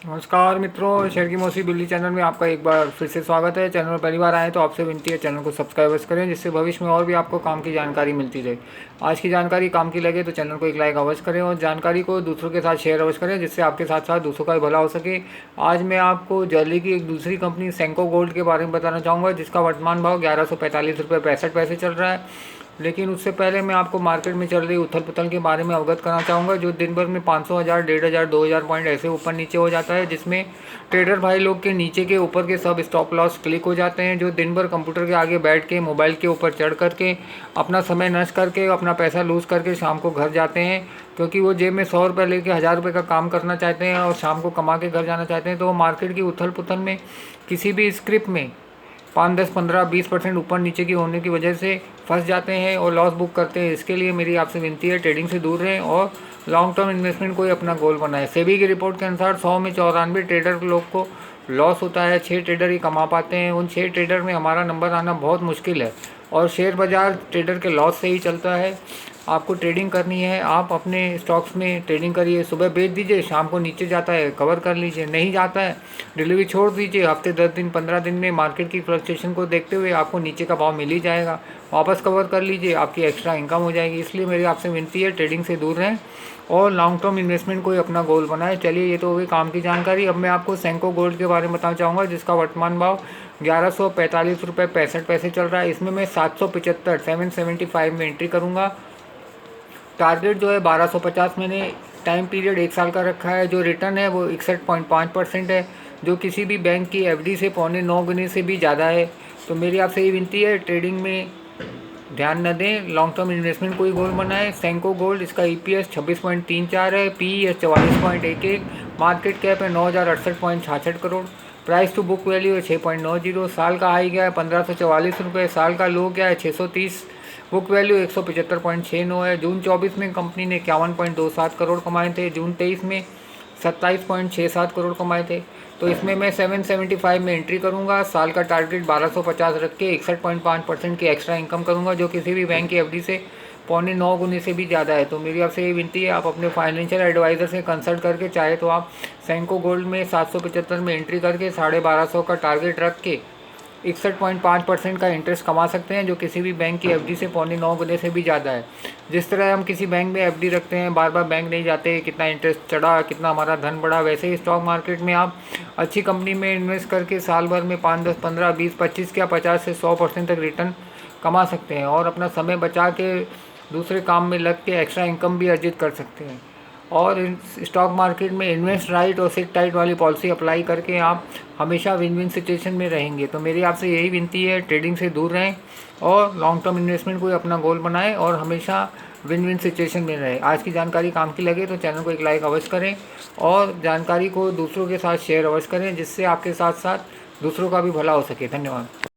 नमस्कार मित्रों, शेर की मौसी बिल्ली चैनल में आपका एक बार फिर से स्वागत है। चैनल में पहली बार आए तो आपसे विनती है चैनल को सब्सक्राइब करें, जिससे भविष्य में और भी आपको काम की जानकारी मिलती रहे। आज की जानकारी काम की लगे तो चैनल को एक लाइक अवश्य करें और जानकारी को दूसरों के साथ शेयर अवश्य करें, जिससे आपके साथ साथ दूसरों का भी भला हो सके। आज मैं आपको ज्वेलरी की एक दूसरी कंपनी सेंको गोल्ड के बारे में बताना चाहूँगा, जिसका वर्तमान भाव 1145 रुपये 65 पैसे चल रहा है। लेकिन उससे पहले मैं आपको मार्केट में चल रही उथल पुथल के बारे में अवगत करना चाहूँगा, जो दिन भर में 500, 1000, 1500, 2000 पॉइंट ऐसे ऊपर नीचे हो जाता है, जिसमें ट्रेडर भाई लोग के नीचे के ऊपर के सब स्टॉप लॉस क्लिक हो जाते हैं, जो दिन भर कंप्यूटर के आगे बैठ के मोबाइल के ऊपर चढ़ करके अपना समय नष्ट करके अपना पैसा लूज़ करके शाम को घर जाते हैं। क्योंकि वो जेब में 100 रुपये लेके 1000 रुपये का काम करना चाहते हैं और शाम को कमा के घर जाना चाहते हैं, तो वो मार्केट की उथल पुथल में किसी भी स्क्रिप्ट में 5, 10, 15, 20% ऊपर नीचे की होने की वजह से फंस जाते हैं और लॉस बुक करते हैं। इसके लिए मेरी आपसे विनती है, ट्रेडिंग से दूर रहें और लॉन्ग टर्म इन्वेस्टमेंट को ही अपना गोल बनाएं। सेबी की रिपोर्ट के अनुसार 100 में 94 ट्रेडर लोग को लॉस होता है, 6 ट्रेडर ही कमा पाते हैं। उन 6 ट्रेडर में हमारा नंबर आना बहुत मुश्किल है और शेयर बाज़ार ट्रेडर के लॉस से ही चलता है। आपको ट्रेडिंग करनी है, आप अपने स्टॉक्स में ट्रेडिंग करिए, सुबह बेच दीजिए, शाम को नीचे जाता है कवर कर लीजिए, नहीं जाता है डिलीवरी छोड़ दीजिए। हफ्ते 10 दिन 15 दिन में मार्केट की फ्लक्चुएशन को देखते हुए आपको नीचे का भाव मिल ही जाएगा, वापस कवर कर लीजिए, आपकी एक्स्ट्रा इनकम हो जाएगी। इसलिए मेरी आपसे विनती है, ट्रेडिंग से दूर रहें और लॉन्ग टर्म इन्वेस्टमेंट को ही अपना गोल बनाएं। चलिए, ये तो हो गई काम की जानकारी। अब मैं आपको सेंको गोल्ड के बारे में बताना चाहूँगा, जिसका वर्तमान भाव 1145 रुपये 65 पैसे चल रहा है। इसमें मैं 775 में एंट्री करूँगा। टारगेट जो है 1250 मैंने टाइम पीरियड 1 साल का रखा है। जो रिटर्न है वो 61.5% है, जो किसी भी बैंक की एफडी से 8.25 गुने से भी ज़्यादा है। तो मेरी आपसे ये विनती है, ट्रेडिंग में ध्यान न दें, लॉन्ग टर्म इन्वेस्टमेंट को ही गोल बनाएं। सेंको गोल्ड, इसका ईपीएस 26.34 है, पीईएस 44.11, मार्केट कैप है 9068.66 crore, price to book value है 6.90, साल का हाई गया है 1544 रुपये, साल का लो गया है 630, बुक वैल्यू 175.69 है। जून 24 में कंपनी ने 51.27 करोड़ कमाए थे, जून 23 में 27.67 करोड़ कमाए थे। तो इसमें मैं 775 में एंट्री करूंगा। साल का टारगेट 1250 रख के 61.5% की एक्स्ट्रा इनकम करूंगा, जो किसी भी बैंक की एफडी से 8.25 गुने से भी ज़्यादा है। तो मेरी आपसे ये विनती है, आप अपने फाइनेंशियल एडवाइज़र से कंसल्ट करके चाहे तो आप सेंको गोल्ड में 775 में एंट्री करके 1250 का टारगेट रख के 61.5% का इंटरेस्ट कमा सकते हैं, जो किसी भी बैंक की एफडी से 8.25 गुने से भी ज़्यादा है। जिस तरह हम किसी बैंक में एफडी रखते हैं, बार बार बैंक नहीं जाते, कितना इंटरेस्ट चढ़ा, कितना हमारा धन बढ़ा, वैसे ही स्टॉक मार्केट में आप अच्छी कंपनी में इन्वेस्ट करके साल भर में 5, 10, 15, 20, 25 या 50 से 100% तक रिटर्न कमा सकते हैं और अपना समय बचा के दूसरे काम में लग के एक्स्ट्रा इनकम भी अर्जित कर सकते हैं। और स्टॉक मार्केट में इन्वेस्ट राइट और सिट टाइट वाली पॉलिसी अप्लाई करके आप हमेशा विन विन सिचुएशन में रहेंगे। तो मेरी आपसे यही विनती है, ट्रेडिंग से दूर रहें और लॉन्ग टर्म इन्वेस्टमेंट को अपना गोल बनाएं और हमेशा विन विन सिचुएशन में रहें। आज की जानकारी काम की लगे तो चैनल को एक लाइक अवश्य करें और जानकारी को दूसरों के साथ शेयर अवश्य करें, जिससे आपके साथ साथ दूसरों का भी भला हो सके। धन्यवाद।